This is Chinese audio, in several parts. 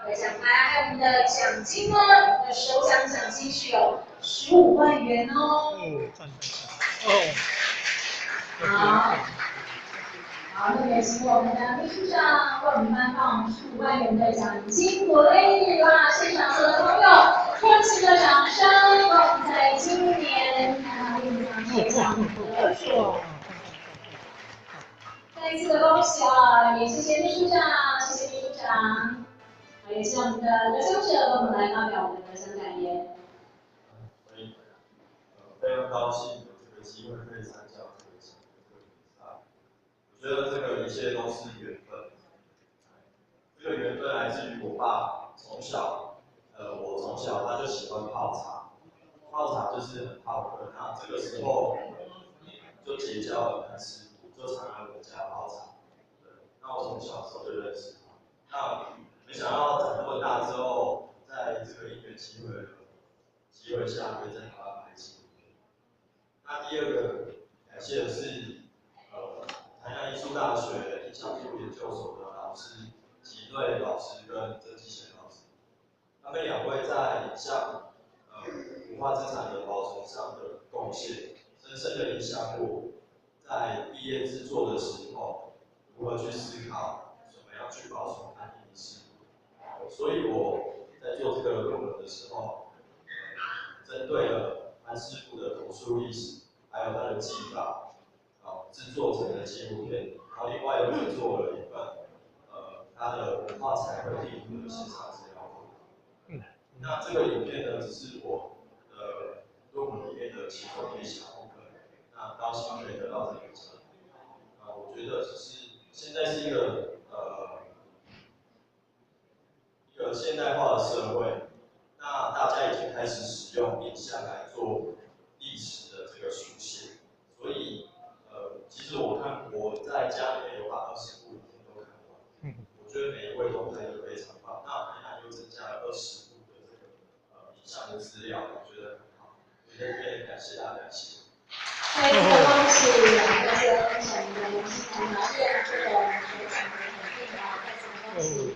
的奖牌，还有我们的奖金呢，我们的首奖奖金是有15万元哦。好，好，那么也请我们的秘书长为我们颁放15万元的奖金鼓励哇！现场所有的朋友，热情的掌声，为我们在今年台湾运动会奖得主。再一次的恭喜啊！也谢谢秘书长，谢谢秘书长。也希望我们的得奖者为我们来发表我们的得奖感言。非常高兴有这个机会可以参加这个比赛。我觉得这个一切都是缘分。这个缘分来自于我爸从小，我从小他就喜欢泡茶，泡茶就是很好喝。那这个时候就结交了谭师傅，就常来我们家泡茶。对，那我从小时候就认识他。那没想到长这么大之后，在这个因缘机会下，可以在台湾拍戏。那第二个感谢的是，台南艺术大学影像术研究所的老师吉瑞老师跟曾继贤老师，他们两位在影像文化资产的保存上的贡献，深深的影响我，在毕业制作的时候如何去思考怎么样去保存安宁历史。所以我在做这个论文的时候，针对了潘师傅的口述历史，还有他的技法，制作成的纪录片，然后另外又制作了一份他的文化彩绘地图的现场资料库。那这个影片呢，只是我论文里面的其中一小部分。那高兴可以得到这个奖。我觉得就是现在是一个现代化的社会，那大家已经开始使用影像来做历史的这个书写，所以其实我在家里面有把20部影片都看完，我觉得每一位都拍得非常棒。那台南又增加了20部的这个影像的资料，我觉得很好。我在这边感谢大家，谢谢。再次的恭喜两位的分享的年轻人拿下这个首奖的肯定啊！再次的恭喜。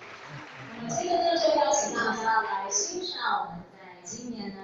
那么接着呢，就邀请大家来欣赏我们在今年呢